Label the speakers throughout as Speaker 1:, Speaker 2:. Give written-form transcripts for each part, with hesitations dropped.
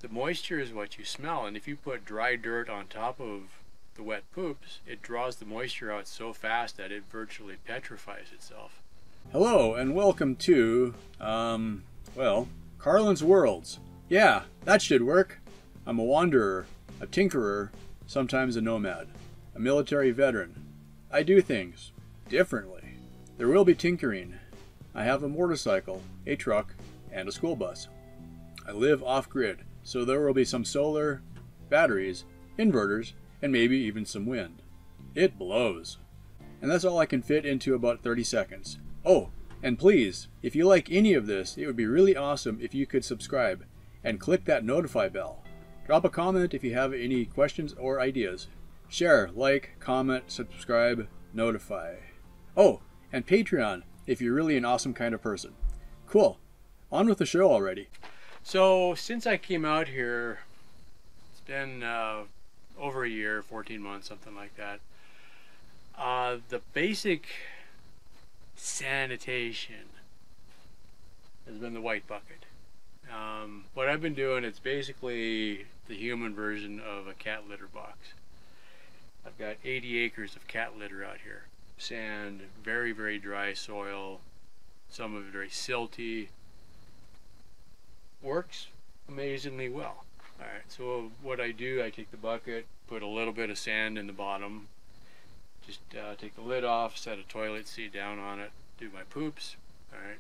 Speaker 1: the moisture is what you smell, and if you put dry dirt on top of the wet poops, it draws the moisture out so fast that it virtually petrifies itself. Hello, and welcome to, well, Carlin's Worlds. Yeah, that should work. I'm a wanderer, a tinkerer, sometimes a nomad, a military veteran. I do things differently. There will be tinkering. I have a motorcycle, a truck, and a school bus. I live off-grid, so there will be some solar, batteries, inverters, and maybe even some wind. It blows. And that's all I can fit into about 30 seconds. Oh, and please, if you like any of this, it would be really awesome if you could subscribe and click that notify bell. Drop a comment if you have any questions or ideas. Share, like, comment, subscribe, notify. Oh, and Patreon if you're really an awesome kind of person. Cool. On with the show already. So, since I came out here, it's been over a year, 14 months, something like that. The basic sanitation has been the white bucket. What I've been doing, it's basically the human version of a cat litter box. I've got 80 acres of cat litter out here. Sand, very, very dry soil, some of it very silty. Works amazingly well. Alright, so what I do, I take the bucket, put a little bit of sand in the bottom, just take the lid off, set a toilet seat down on it, do my poops. Alright,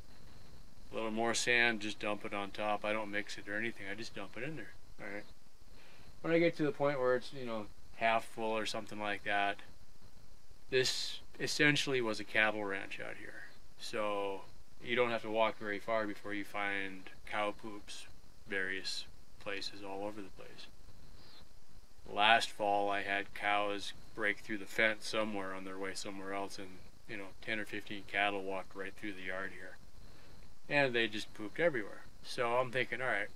Speaker 1: a little more sand, just dump it on top. I don't mix it or anything, I just dump it in there. Alright, when I get to the point where it's, you know, half full or something like that, this essentially was a cattle ranch out here. So you don't have to walk very far before you find cow poops various places all over the place. Last fall I had cows break through the fence somewhere on their way somewhere else, and 10 or 15 cattle walked right through the yard here, and they just pooped everywhere. So I'm thinking, alright,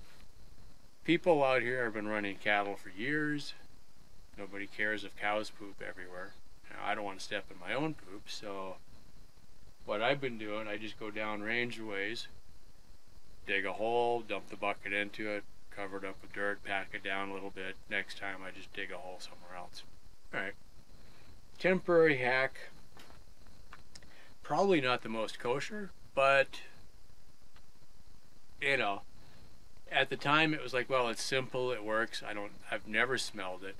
Speaker 1: people out here have been running cattle for years. Nobody cares if cows poop everywhere. Now, I don't want to step in my own poop, so what I've been doing, I just go down range ways, dig a hole, dump the bucket into it, cover it up with dirt, pack it down a little bit. Next time I just dig a hole somewhere else. Alright. Temporary hack. Probably not the most kosher, but at the time it was like, well, it's simple, it works. I've never smelled it.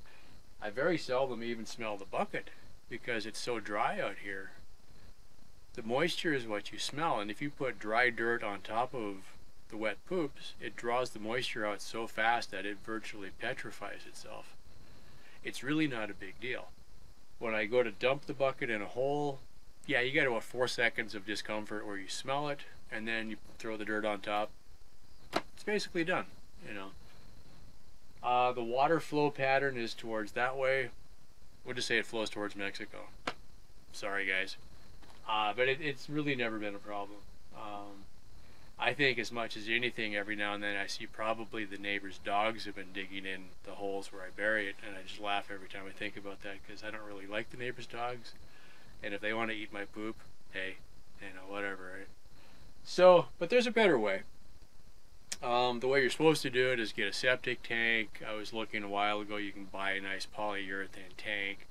Speaker 1: I very seldom even smell the bucket because it's so dry out here. The moisture is what you smell, and if you put dry dirt on top of the wet poops, it draws the moisture out so fast that it virtually petrifies itself. It's really not a big deal. When I go to dump the bucket in a hole, yeah, you get about 4 seconds of discomfort where you smell it, and then you throw the dirt on top. It's basically done, The water flow pattern is towards that way. We'll just say it flows towards Mexico. Sorry, guys. But it's really never been a problem. I think as much as anything, every now and then I see probably the neighbor's dogs have been digging in the holes where I bury it, and I just laugh every time I think about that because I don't really like the neighbor's dogs, and if they want to eat my poop, hey, whatever, right? So, but there's a better way. The way you're supposed to do it is get a septic tank. I was looking a while ago, you can buy a nice polyurethane tank.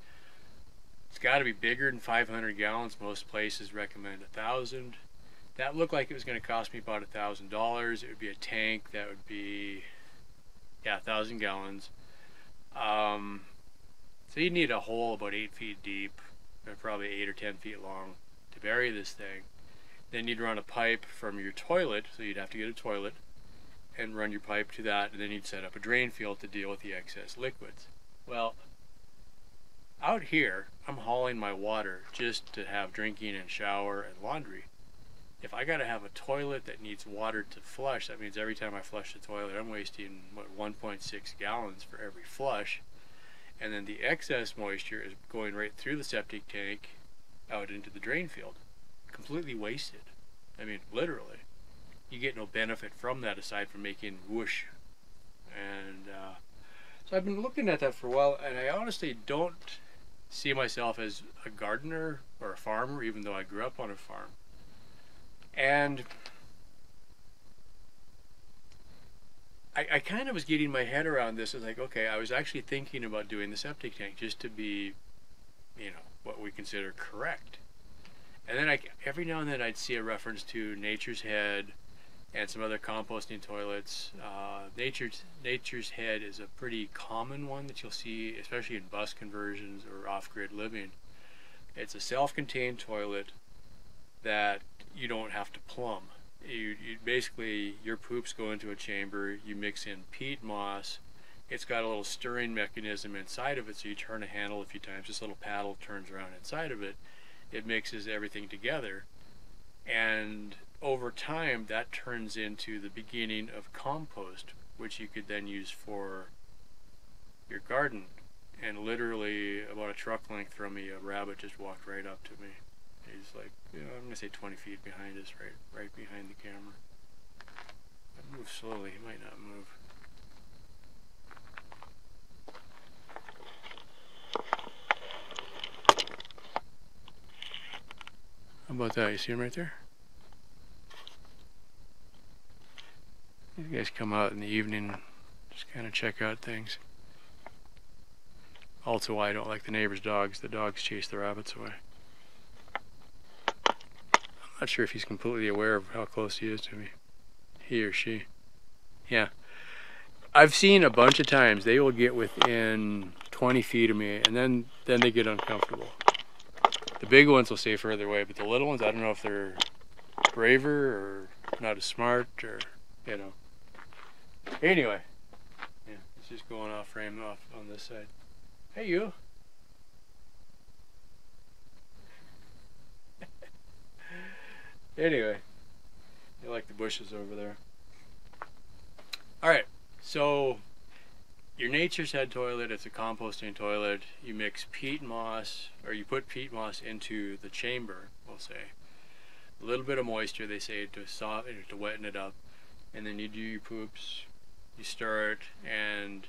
Speaker 1: It's got to be bigger than 500 gallons. Most places recommend 1,000. That looked like it was going to cost me about $1,000. It would be a tank that would be, 1,000 gallons. So you'd need a hole about 8 feet deep, and probably 8 or 10 feet long to bury this thing. Then you'd run a pipe from your toilet, so you'd have to get a toilet, and run your pipe to that, and then you'd set up a drain field to deal with the excess liquids. Well, out here, I'm hauling my water just to have drinking and shower and laundry. If I gotta have a toilet that needs water to flush, that means every time I flush the toilet, I'm wasting, 1.6 gallons for every flush. And then the excess moisture is going right through the septic tank out into the drain field. Completely wasted. I mean, literally. You get no benefit from that aside from making whoosh. And so I've been looking at that for a while, and I honestly don't see myself as a gardener or a farmer, even though I grew up on a farm. And I kind of was getting my head around this. It's like, okay, I was actually thinking about doing the septic tank just to be, you know, what we consider correct. And then every now and then I'd see a reference to Nature's Head and some other composting toilets. Nature's Head is a pretty common one that you'll see, especially in bus conversions or off-grid living. It's a self-contained toilet that you don't have to plumb. You basically, your poops go into a chamber, you mix in peat moss. It's got a little stirring mechanism inside of it, so you turn a handle a few times. This little paddle turns around inside of it. It mixes everything together, and over time that turns into the beginning of compost, which you could then use for your garden. And literally about a truck length from me, a rabbit just walked right up to me. He's like, you know, I'm gonna say 20 feet behind us, right behind the camera. I move slowly, he might not move. How about that? You see him right there? These guys come out in the evening, just kind of check out things. Also why I don't like the neighbor's dogs. The dogs chase the rabbits away. I'm not sure if he's completely aware of how close he is to me. He or she. Yeah. I've seen a bunch of times they will get within 20 feet of me and then they get uncomfortable. The big ones will stay further away, but the little ones, I don't know if they're braver or not as smart or, you know. Anyway. Yeah, it's just going off frame off on this side. Hey, you. Anyway, you like the bushes over there. Alright, so your Nature's Head toilet, it's a composting toilet. You mix peat moss, or you put peat moss into the chamber, we'll say. A little bit of moisture, they say, to weten it up. And then you do your poops, you stir it, and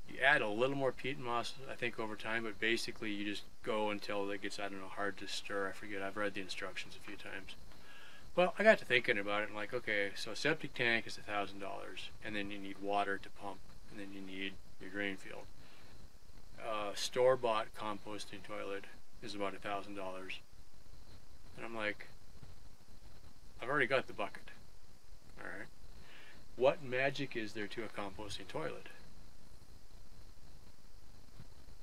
Speaker 1: you add a little more peat moss, I think, over time, but basically you just go until it gets, I don't know, hard to stir. I forget, I've read the instructions a few times. Well, I got to thinking about it, and like, okay, so a septic tank is $1,000, and then you need water to pump, and then you need your drain field. Store-bought composting toilet is about $1,000. And I'm like, I've already got the bucket. Alright. What magic is there to a composting toilet?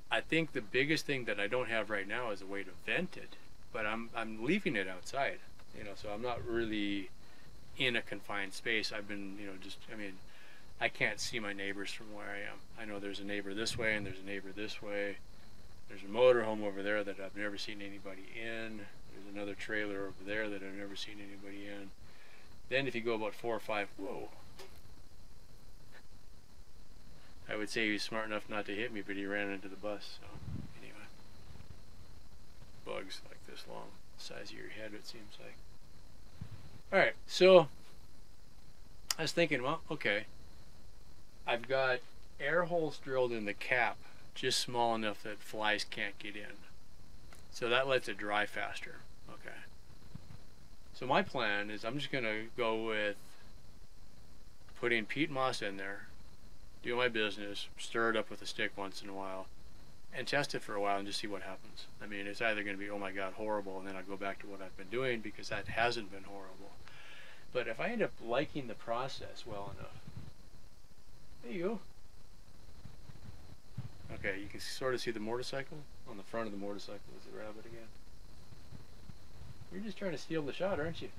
Speaker 1: I think the biggest thing that I don't have right now is a way to vent it, but I'm leaving it outside. You know, so I'm not really in a confined space. I've been, you know, I can't see my neighbors from where I am. I know there's a neighbor this way and there's a neighbor this way. There's a motorhome over there that I've never seen anybody in. There's another trailer over there that I've never seen anybody in. Then if you go about 4 or 5, whoa. I would say he was smart enough not to hit me, but he ran into the bus. So anyway, bugs like this long, the size of your head, it seems like. Alright, so I was thinking, well, okay, I've got air holes drilled in the cap, just small enough that flies can't get in. So that lets it dry faster. Okay. So my plan is I'm just going to go with putting peat moss in there, do my business, stir it up with a stick once in a while, and test it for a while and just see what happens. I mean, it's either going to be, oh my god, horrible, and then I'll go back to what I've been doing because that hasn't been horrible. But if I end up liking the process well enough, there you go. Okay, you can sort of see the motorcycle. On the front of the motorcycle is the rabbit again. You're just trying to steal the shot, aren't you?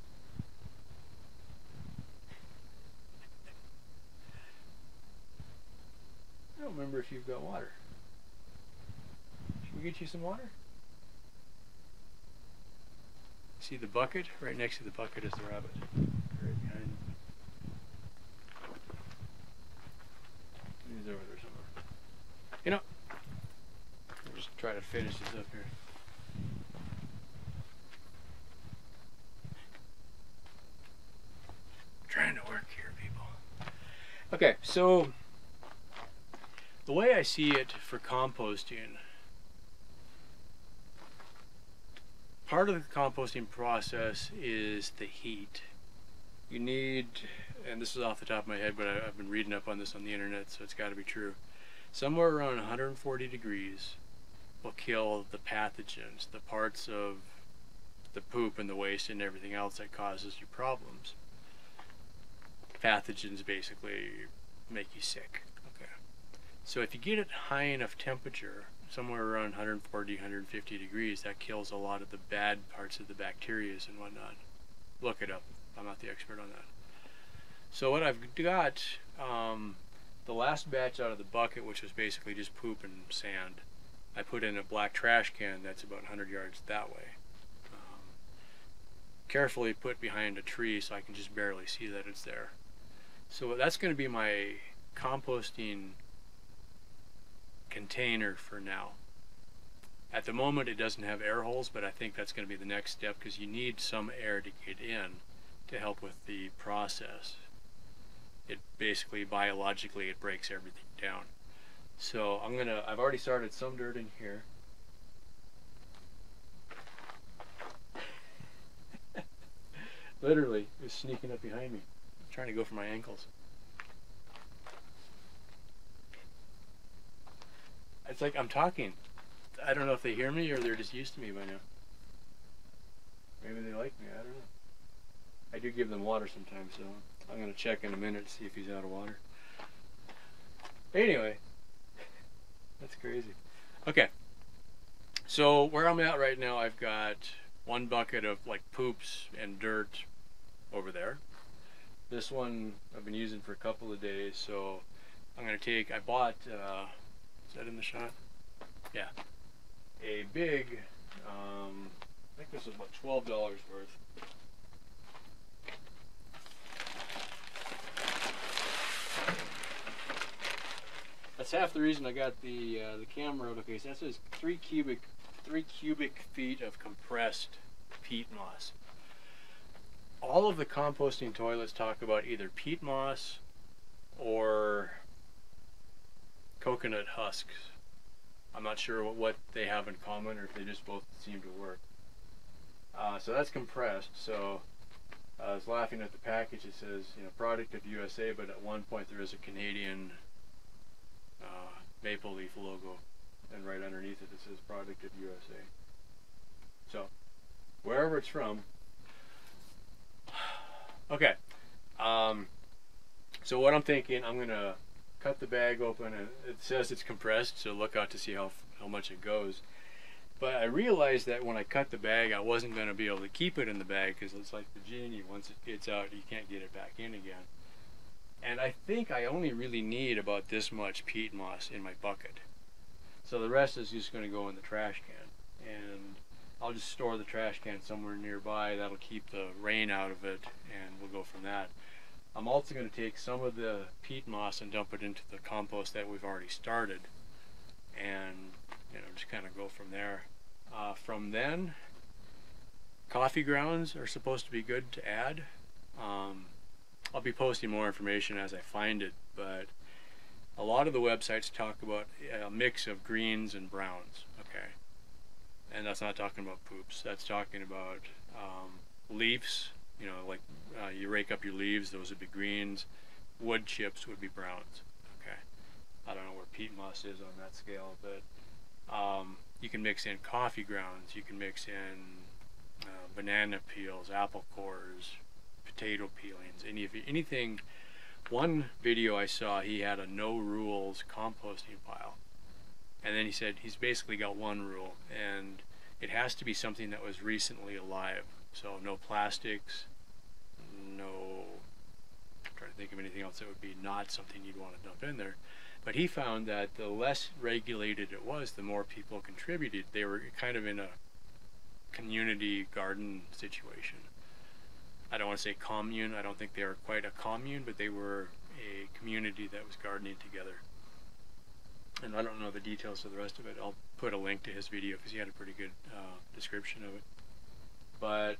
Speaker 1: I don't remember if you've got water. Should we get you some water? See the bucket? Right next to the bucket is the rabbit. Right behind him. He's over there somewhere. You know, I'll just try to finish this up here. Trying to work here, people. Okay, so the way I see it for composting, part of the composting process is the heat. You need and this is off the top of my head, but I've been reading up on this on the internet, so it's got to be true. Somewhere around 140 degrees will kill the pathogens, the parts of the poop and the waste and everything else that causes you problems. Pathogens basically make you sick. Okay. So if you get it high enough temperature, somewhere around 140, 150 degrees, that kills a lot of the bad parts of the bacteria and whatnot. Look it up. I'm not the expert on that. So what I've got, the last batch out of the bucket, which was basically just poop and sand, I put in a black trash can that's about 100 yards that way. Carefully put behind a tree so I can just barely see that it's there. So that's going to be my composting container for now. At the moment it doesn't have air holes, but I think that's going to be the next step, because you need some air to get in to help with the process. It basically, biologically, it breaks everything down. So I've already started some dirt in here. Literally, it was sneaking up behind me, trying to go for my ankles. It's like I'm talking. I don't know if they hear me or they're just used to me by now. Maybe they like me, I don't know. I do give them water sometimes, so I'm going to check in a minute to see if he's out of water. Anyway, that's crazy. Okay, so where I'm at right now, I've got one bucket of like poops and dirt over there. This one I've been using for a couple of days, so I'm going to take, I bought, is that in the shot? Yeah. A big, I think this was about $12 worth. That's half the reason I got the camera out. Okay, so that says 3 cubic feet of compressed peat moss. All of the composting toilets talk about either peat moss or coconut husks. I'm not sure what they have in common, or if they just both seem to work. So that's compressed. So I was laughing at the package. It says, you know, product of USA, but at one point there is a Canadian maple leaf logo, and right underneath it says product of USA. So wherever it's from. Okay. So what I'm thinking, I'm gonna cut the bag open, and it says it's compressed, so look out to see how much it goes. But I realized that when I cut the bag, I wasn't going to be able to keep it in the bag, because it's like the genie. Once it gets out, you can't get it back in again. And I think I only really need about this much peat moss in my bucket. So the rest is just going to go in the trash can. And I'll just store the trash can somewhere nearby. That'll keep the rain out of it, and we'll go from that. I'm also going to take some of the peat moss and dump it into the compost that we've already started, and just kind of go from there. From then, coffee grounds are supposed to be good to add. I'll be posting more information as I find it, but a lot of the websites talk about a mix of greens and browns. Okay, and that's not talking about poops. That's talking about leaves. Like you rake up your leaves, those would be greens. Wood chips would be browns. Okay, I don't know where peat moss is on that scale, but you can mix in coffee grounds. You can mix in banana peels, apple cores, potato peelings, anything. One video I saw, he had a no rules composting pile, and then he said he's basically got one rule, and it has to be something that was recently alive. So no plastics, no, I'm trying to think of anything else that would be not something you'd want to dump in there. But he found that the less regulated it was, the more people contributed. They were kind of in a community garden situation. I don't want to say commune. I don't think they were quite a commune, but they were a community that was gardening together. And I don't know the details of the rest of it. I'll put a link to his video because he had a pretty good description of it. But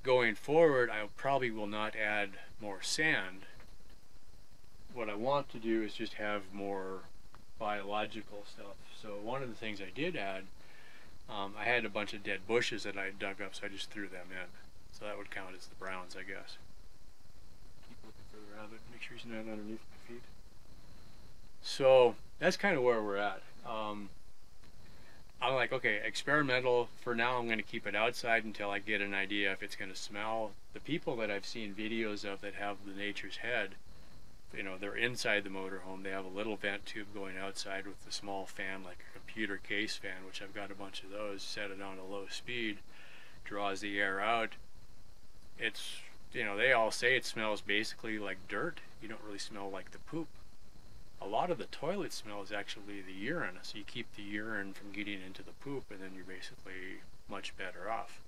Speaker 1: going forward, I probably will not add more sand. What I want to do is just have more biological stuff. So one of the things I did add, I had a bunch of dead bushes that I dug up, so I just threw them in. So that would count as the browns, I guess. Keep looking grab it, make sure he's not underneath my feet. So that's kind of where we're at. I'm like, okay, experimental. For now, I'm going to keep it outside until I get an idea if it's going to smell. The people that I've seen videos of that have the Nature's Head, you know, they're inside the motorhome. They have a little vent tube going outside with a small fan, like a computer case fan, which I've got a bunch of those. Set it on a low speed, draws the air out. It's, you know, they all say it smells basically like dirt. You don't really smell like the poop. A lot of the toilet smell is actually the urine, so you keep the urine from getting into the poop, and then you're basically much better off.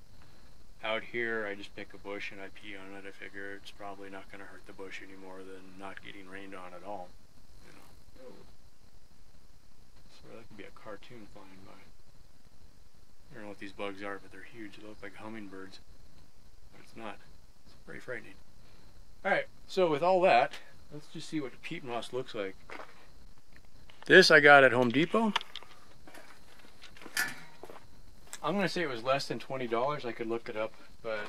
Speaker 1: Out here, I just pick a bush and I pee on it. I figure it's probably not going to hurt the bush any more than not getting rained on at all. You know. Oh. So that could be a cartoon flying by. I don't know what these bugs are, but they're huge. They look like hummingbirds, but it's not. It's pretty frightening. All right, so with all that, let's just see what the peat moss looks like. This I got at Home Depot. I'm going to say it was less than $20. I could look it up, but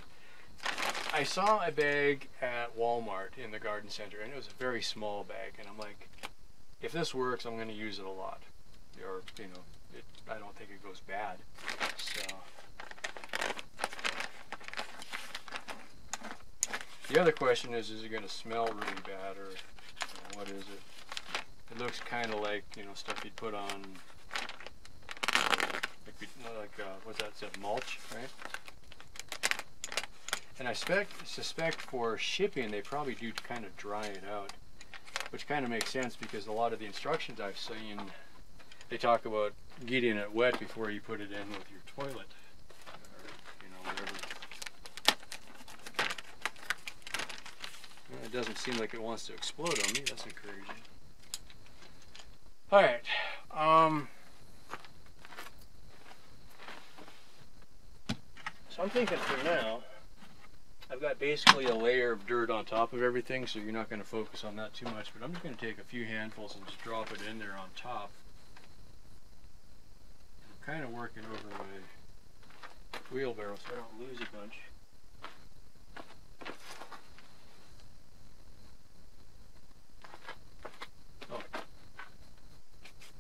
Speaker 1: I saw a bag at Walmart in the garden center, and it was a very small bag, and I'm like, if this works, I'm going to use it a lot. Or, you know, I don't think it goes bad. So the other question is it going to smell really bad, or you know, what is it? It looks kind of like, you know, stuff you'd put on, what's that, said mulch, right? And I suspect for shipping, they probably do kind of dry it out, which kind of makes sense because a lot of the instructions I've seen, they talk about getting it wet before you put it in with your toilet, or, you know, whatever. It doesn't seem like it wants to explode on me. That's encouraging. All right. So I'm thinking for now, I've got basically a layer of dirt on top of everything, so you're not going to focus on that too much, but I'm just going to take a few handfuls and just drop it in there on top. I'm kind of working over my wheelbarrow so I don't lose a bunch.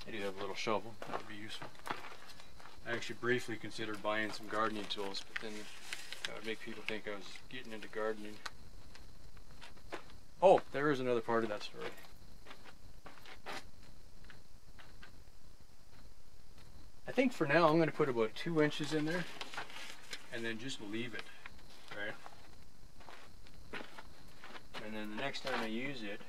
Speaker 1: I do have a little shovel, that would be useful. I actually briefly considered buying some gardening tools, but then that would make people think I was getting into gardening. Oh, there is another part of that story. I think for now I'm going to put about 2 inches in there and then just leave it, right? And then the next time I use it,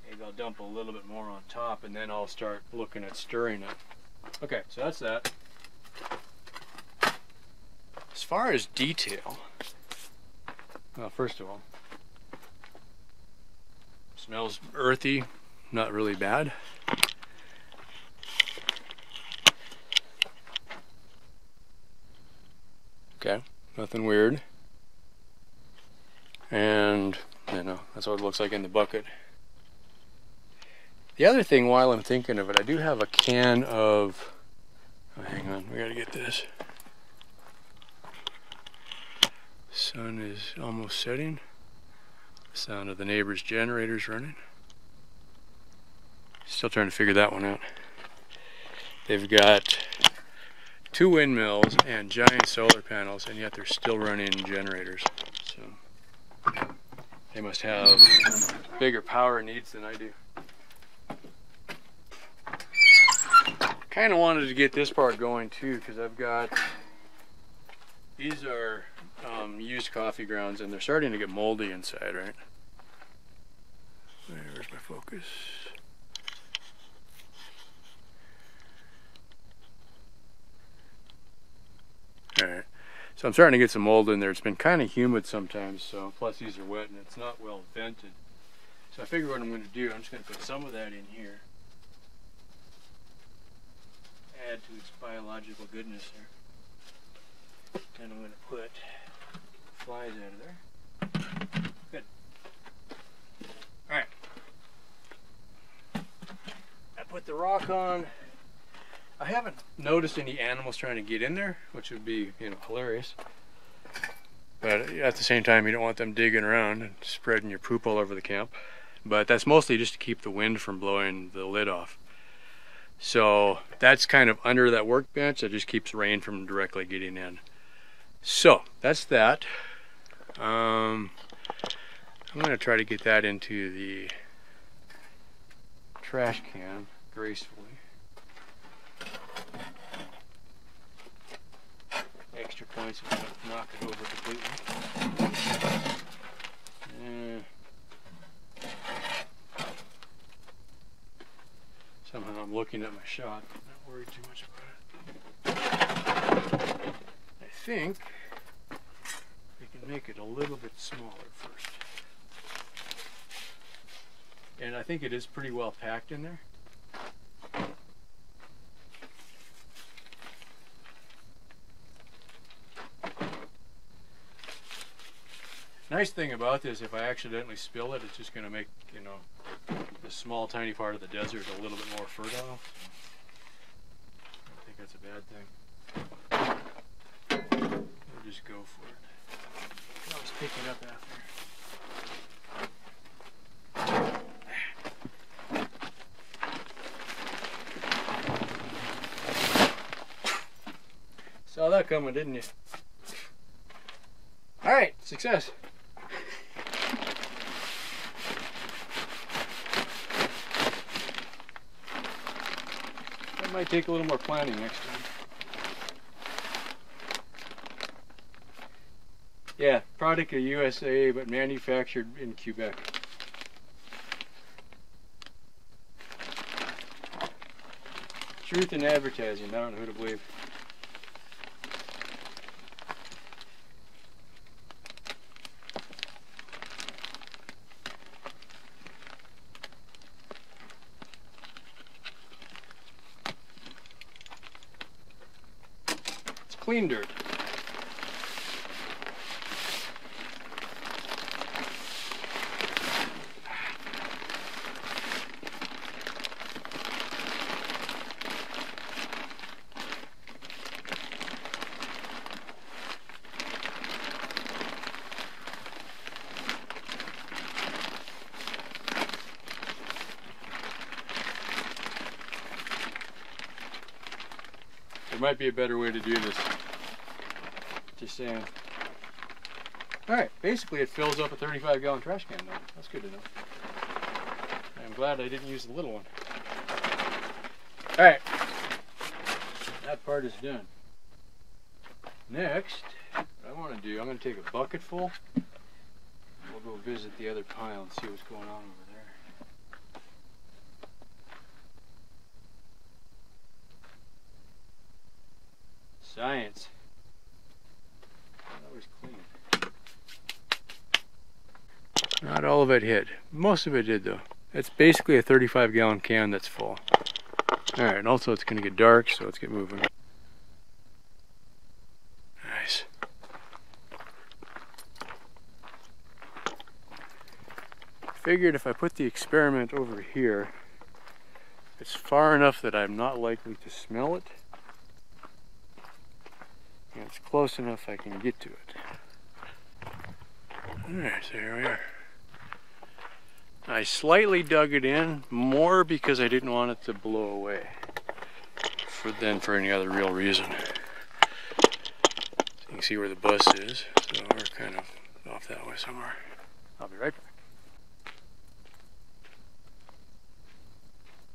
Speaker 1: maybe I'll dump a little bit more on top, and then I'll start looking at stirring it. Okay, so that's that. As far as detail, well, first of all, smells earthy, not really bad. Okay, nothing weird. And, you know, that's what it looks like in the bucket. The other thing, while I'm thinking of it, I do have a can of, oh, hang on, we gotta get this. Sun is almost setting. The sound of the neighbor's generators running. Still trying to figure that one out. They've got 2 windmills and giant solar panels, and yet they're still running generators. So they must have bigger power needs than I do. Kind of wanted to get this part going too, because I've got, these are used coffee grounds, and they're starting to get moldy inside, right? Where's my focus? Alright, so I'm starting to get some mold in there. It's been kind of humid sometimes, so plus these are wet and it's not well vented. So I figure what I'm going to do, I'm just going to put some of that in here. Add to its biological goodness there. And I'm going to put flies out of there. Good. Alright. I put the rock on. I haven't noticed any animals trying to get in there, which would be, you know, hilarious. But at the same time, you don't want them digging around and spreading your poop all over the camp. But that's mostly just to keep the wind from blowing the lid off. So that's kind of under that workbench. That just keeps rain from directly getting in. So that's that. I'm going to try to get that into the trash can gracefully. Extra points if I don't knock it over completely. Somehow I'm looking at my shot, not worried too much about it. I think we can make it a little bit smaller first. And I think it is pretty well packed in there. Nice thing about this, if I accidentally spill it, it's just going to make, you know, this small tiny part of the desert a little bit more fertile. I don't think that's a bad thing. We'll just go for it. I can always pick it up after. Saw that coming, didn't you? Alright, success. That might take a little more planning next time. Yeah, product of USA, but manufactured in Quebec. Truth in advertising, I don't know who to believe. It's clean dirt. There might be a better way to do this. Just saying. Alright, basically it fills up a 35-gallon trash can now. That's good to know. I'm glad I didn't use the little one. Alright. That part is done. Next, what I want to do, I'm going to take a bucket full. We'll go visit the other pile and see what's going on over there. Science. That was clean. Not all of it hit. Most of it did though. It's basically a 35-gallon can that's full. Alright, and also it's going to get dark, so let's get moving. Nice. Figured if I put the experiment over here, it's far enough that I'm not likely to smell it. And it's close enough I can get to it. Alright, so here we are. I slightly dug it in, more because I didn't want it to blow away than for any other real reason. You can see where the bus is, so we're kind of off that way somewhere. I'll be right back.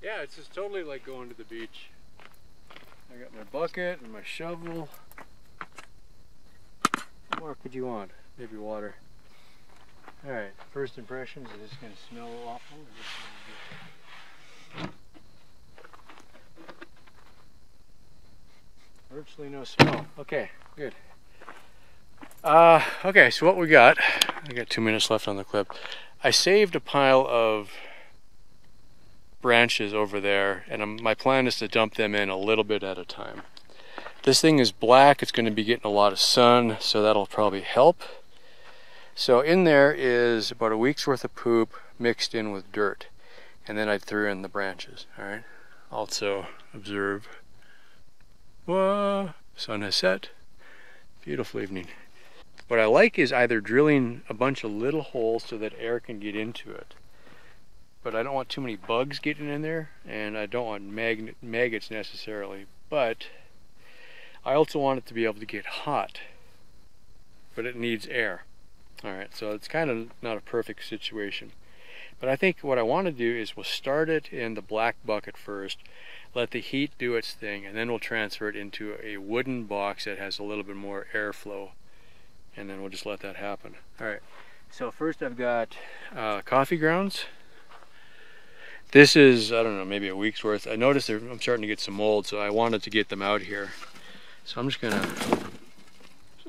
Speaker 1: Yeah, it's just totally like going to the beach. I got my bucket and my shovel. What more could you want? Maybe water. Alright, first impressions, is this going to smell awful? Virtually no smell. Okay, good. Okay, so what we got, I got 2 minutes left on the clip. I saved a pile of branches over there, and my plan is to dump them in a little bit at a time. This thing is black, it's going to be getting a lot of sun, so that'll probably help. So in there is about a week's worth of poop mixed in with dirt, and then I threw in the branches. Alright, also observe. Whoa, sun has set. Beautiful evening. What I like is either drilling a bunch of little holes so that air can get into it, but I don't want too many bugs getting in there, and I don't want maggots necessarily, but I also want it to be able to get hot, but it needs air. Alright, so it's kind of not a perfect situation. But I think what I want to do is we'll start it in the black bucket first, let the heat do its thing, and then we'll transfer it into a wooden box that has a little bit more airflow, and then we'll just let that happen. Alright, so first I've got coffee grounds. This is, I don't know, maybe a week's worth. I noticed I'm starting to get some mold, so I wanted to get them out here. So I'm just going to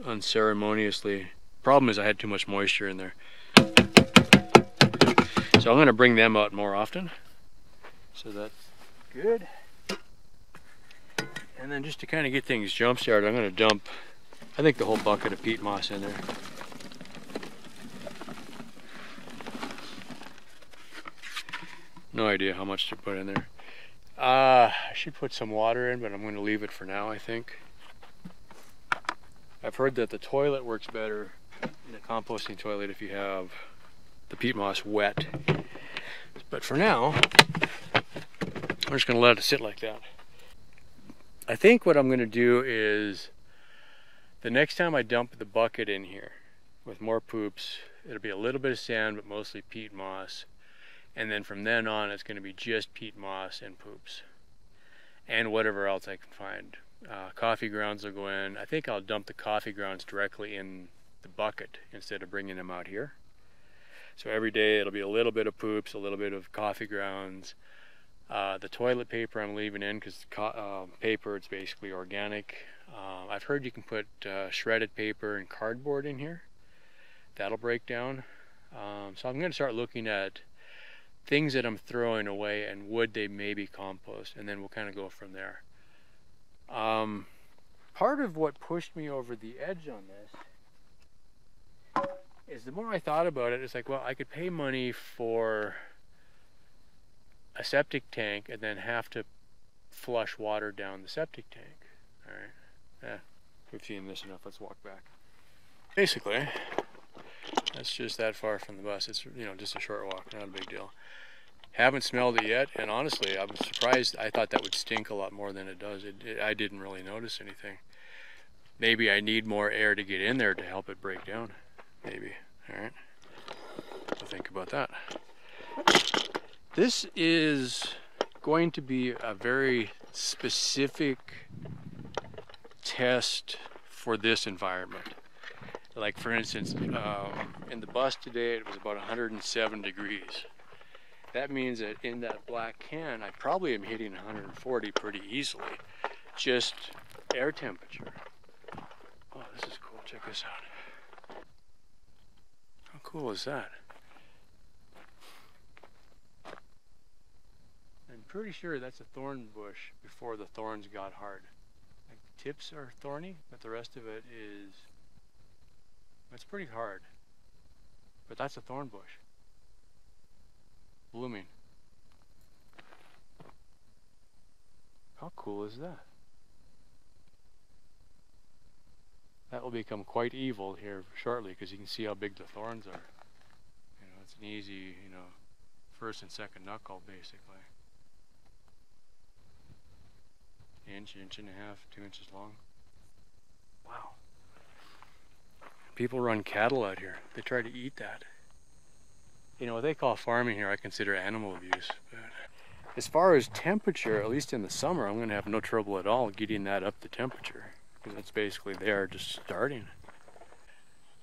Speaker 1: unceremoniously, problem is I had too much moisture in there. So I'm going to bring them out more often. So that's good. And then just to kind of get things jump started, I'm going to dump, I think, the whole bucket of peat moss in there. No idea how much to put in there. I should put some water in, but I'm going to leave it for now, I think. I've heard that the toilet works better in a composting toilet if you have the peat moss wet. But for now, I'm just going to let it sit like that. I think what I'm going to do is, the next time I dump the bucket in here with more poops, it'll be a little bit of sand, but mostly peat moss. And then from then on, it's going to be just peat moss and poops. And whatever else I can find. Coffee grounds will go in. I think I'll dump the coffee grounds directly in the bucket instead of bringing them out here. So every day it'll be a little bit of poops, a little bit of coffee grounds. The toilet paper I'm leaving in because paper, it's basically organic. I've heard you can put shredded paper and cardboard in here. That'll break down. So I'm going to start looking at things that I'm throwing away and would they maybe compost, and then we'll kind of go from there. Part of what pushed me over the edge on this is the more I thought about it, it's like, well, I could pay money for a septic tank and then have to flush water down the septic tank. Alright, yeah, we've seen this enough, let's walk back. Basically, that's just that far from the bus. It's, you know, just a short walk, not a big deal. Haven't smelled it yet, and honestly, I was surprised. I thought that would stink a lot more than it does. I didn't really notice anything. Maybe I need more air to get in there to help it break down. Maybe. Alright. So think about that. This is going to be a very specific test for this environment. Like, for instance, in the bus today, it was about 107 degrees. That means that in that black can, I probably am hitting 140 pretty easily. Just air temperature. Oh, this is cool. Check this out. How cool is that? I'm pretty sure that's a thorn bush before the thorns got hard. Like, the tips are thorny, but the rest of it is, it's pretty hard. But that's a thorn bush. Blooming. How cool is that? That will become quite evil here shortly because you can see how big the thorns are. You know, it's an easy, you know, first and second knuckle basically. Inch and a half, 2 inches long. Wow. People run cattle out here. They try to eat that. You know, what they call farming here, I consider animal abuse. But as far as temperature, at least in the summer, I'm going to have no trouble at all getting that up to temperature. Because that's basically there just starting.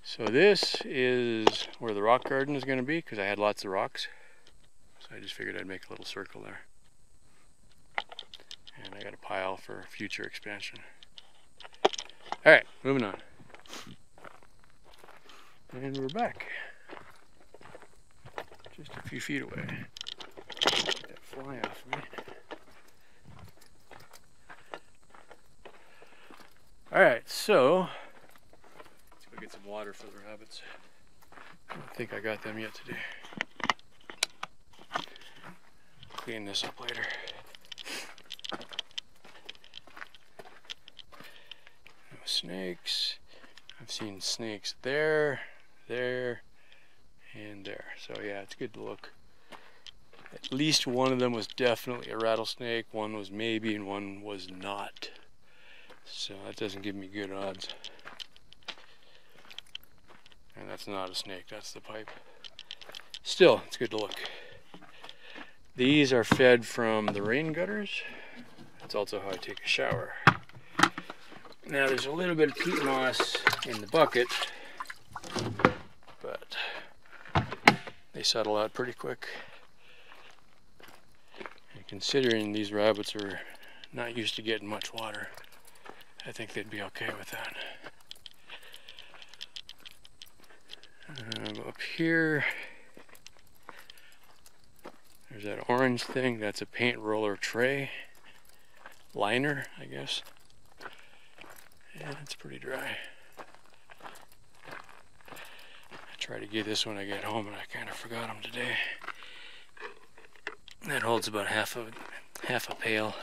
Speaker 1: So this is where the rock garden is going to be, because I had lots of rocks. So I just figured I'd make a little circle there. And I got a pile for future expansion. Alright, moving on. And we're back. Just a few feet away. Get that fly off of me. Alright, so let's go get some water for the rabbits. I don't think I got them yet today. Clean this up later. No snakes. I've seen snakes there, there, and there. So yeah, it's good to look. At least one of them was definitely a rattlesnake, one was maybe, and one was not. So that doesn't give me good odds. And that's not a snake, that's the pipe. Still, it's good to look. These are fed from the rain gutters. That's also how I take a shower. Now there's a little bit of peat moss in the bucket, but they settle out pretty quick. And considering these rabbits are not used to getting much water, I think they'd be okay with that. Up here, there's that orange thing. That's a paint roller tray. Liner, I guess. Yeah, it's pretty dry. I try to get this when I get home, and I kind of forgot them today. That holds about half a pail.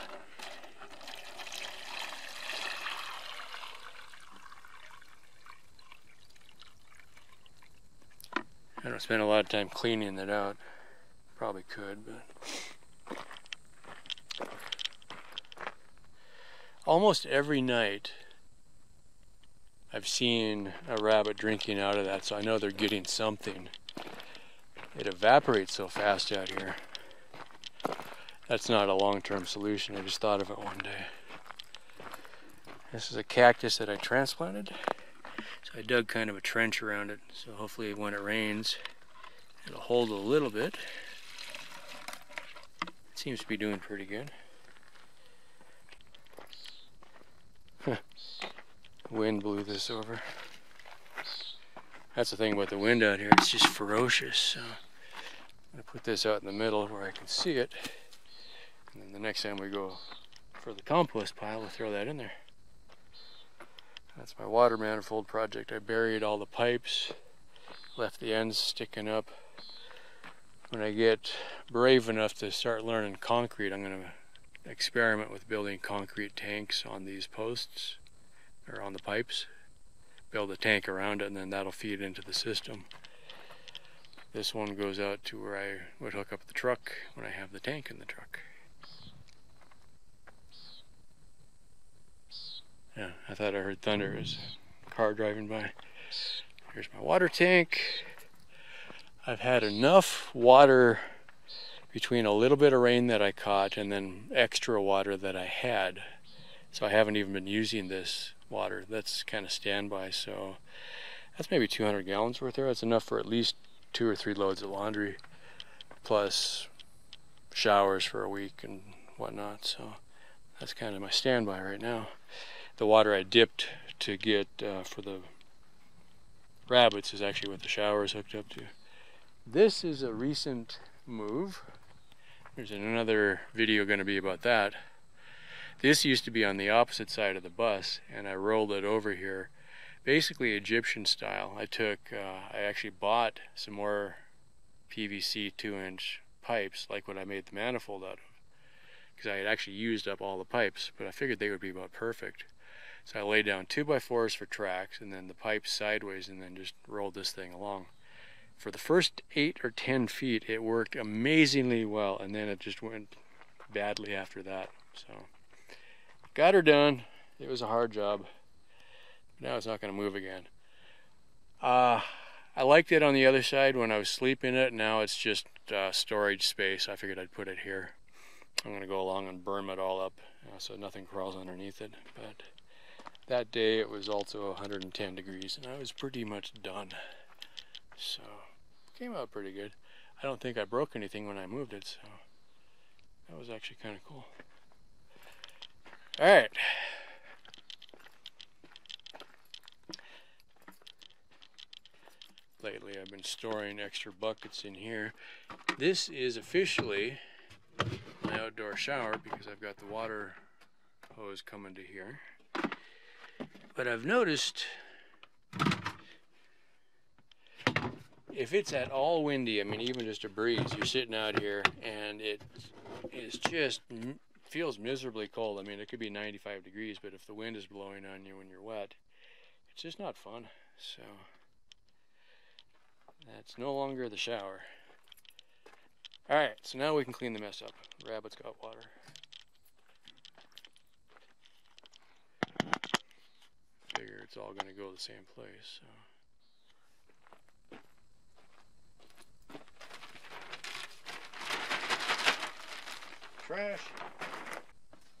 Speaker 1: I don't spend a lot of time cleaning it out. Probably could, but almost every night I've seen a rabbit drinking out of that, so I know they're getting something. It evaporates so fast out here. That's not a long-term solution. I just thought of it one day. This is a cactus that I transplanted. So I dug kind of a trench around it, so hopefully when it rains, it'll hold a little bit. It seems to be doing pretty good. Wind blew this over. That's the thing about the wind out here, it's just ferocious. So I'm going to put this out in the middle where I can see it. And then the next time we go for the compost pile, we'll throw that in there. That's my water manifold project. I buried all the pipes, left the ends sticking up. When I get brave enough to start learning concrete, I'm going to experiment with building concrete tanks on these posts, or on the pipes. Build a tank around it, and then that'll feed into the system. This one goes out to where I would hook up the truck when I have the tank in the truck. Yeah, I thought I heard thunder as a car driving by. Here's my water tank. I've had enough water between a little bit of rain that I caught and then extra water that I had. So I haven't even been using this water. That's kind of standby, so that's maybe 200 gallons worth there. That's enough for at least 2 or 3 loads of laundry, plus showers for a week and whatnot. So that's kind of my standby right now. The water I dipped to get for the rabbits is actually what the shower is hooked up to. This is a recent move. There's another video going to be about that. This used to be on the opposite side of the bus, and I rolled it over here, basically Egyptian style. I actually bought some more PVC 2-inch pipes, like what I made the manifold out of, because I had actually used up all the pipes, but I figured they would be about perfect. So I laid down 2x4s for tracks, and then the pipes sideways, and then just rolled this thing along. For the first 8 or 10 feet, it worked amazingly well, and then it just went badly after that. So got her done. It was a hard job. Now it's not going to move again. I liked it on the other side when I was sleeping in it. Now it's just storage space. I figured I'd put it here. I'm going to go along and berm it all up so nothing crawls underneath it. But that day it was also 110 degrees, and I was pretty much done. So it came out pretty good. I don't think I broke anything when I moved it, so that was actually kind of cool. Alright. Lately I've been storing extra buckets in here. This is officially my outdoor shower because I've got the water hose coming to here. But I've noticed if it's at all windy, I mean even just a breeze, you're sitting out here and it is just feels miserably cold. I mean it could be 95 degrees, but if the wind is blowing on you when you're wet, it's just not fun. So that's no longer the shower. Alright, so now we can clean the mess up. Rabbit's got water. Figure it's all going to go the same place. So. Trash.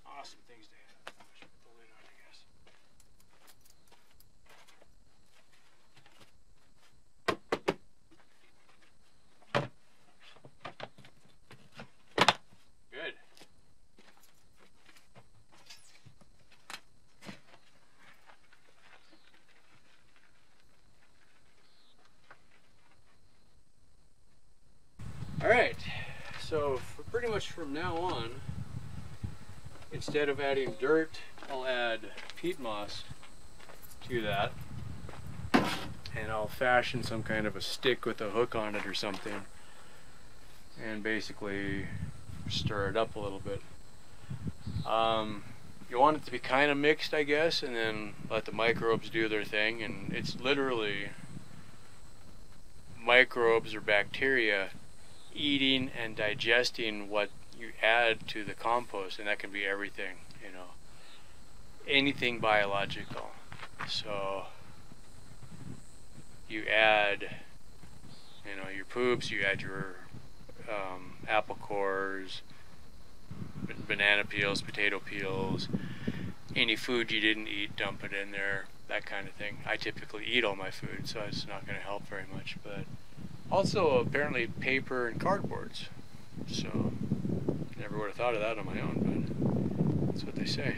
Speaker 1: Awesome things to have. I should put the lid on, I guess. Good. All right. So pretty much from now on, instead of adding dirt, I'll add peat moss to that, and I'll fashion some kind of a stick with a hook on it or something, and basically stir it up a little bit. You want it to be kind of mixed, I guess, and then let the microbes do their thing, and it's literally microbes or bacteria eating and digesting what you add to the compost, and that can be everything, you know, anything biological. So you add, you know, your poops, you add your apple cores, banana peels, potato peels, any food you didn't eat, dump it in there, that kind of thing. I typically eat all my food, so it's not going to help very much, but also apparently paper and cardboards. So never would have thought of that on my own, but that's what they say.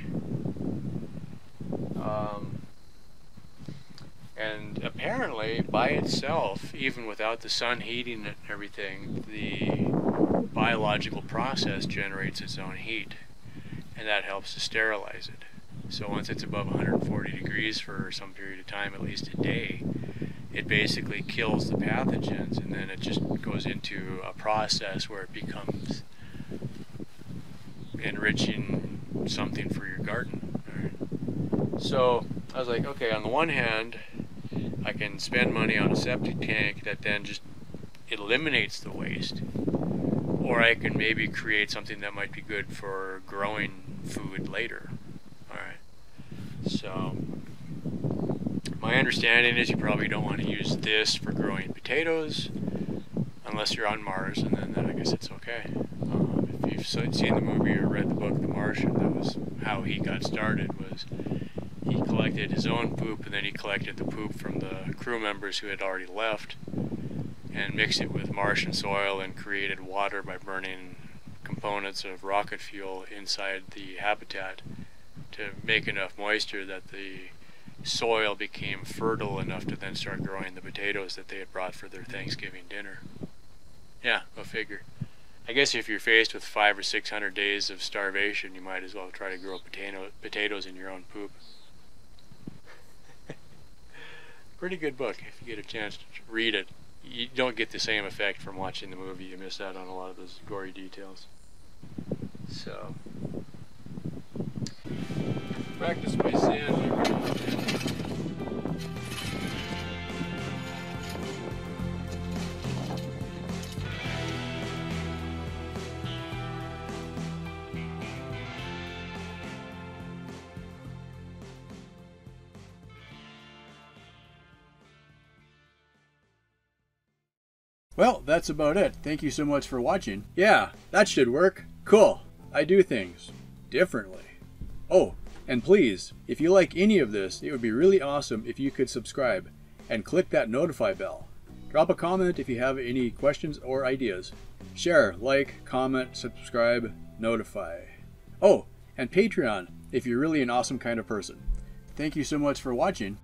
Speaker 1: And apparently by itself, even without the sun heating it and everything, the biological process generates its own heat, and that helps to sterilize it. So once it's above 140 degrees for some period of time, at least a day, it basically kills the pathogens, and then it just goes into a process where it becomes enriching something for your garden. Right. So I was like, okay, on the one hand, I can spend money on a septic tank that then just eliminates the waste, or I can maybe create something that might be good for growing food later. Alright, so my understanding is you probably don't want to use this for growing potatoes unless you're on Mars, and then I guess it's okay. If you've seen the movie or read the book The Martian, that was how he got started. Was he collected his own poop, and then he collected the poop from the crew members who had already left and mixed it with Martian soil and created water by burning components of rocket fuel inside the habitat to make enough moisture that the soil became fertile enough to then start growing the potatoes that they had brought for their Thanksgiving dinner. Yeah, go figure. I guess if you're faced with 500 or 600 days of starvation, you might as well try to grow potatoes in your own poop. Pretty good book if you get a chance to read it. You don't get the same effect from watching the movie. You miss out on a lot of those gory details. So, practice my sand.
Speaker 2: Well, that's about it. Thank you so much for watching. Yeah, that should work. Cool. I do things differently. Oh, and please, if you like any of this, it would be really awesome if you could subscribe and click that notify bell. Drop a comment if you have any questions or ideas. Share, like, comment, subscribe, notify. Oh, and Patreon if you're really an awesome kind of person. Thank you so much for watching.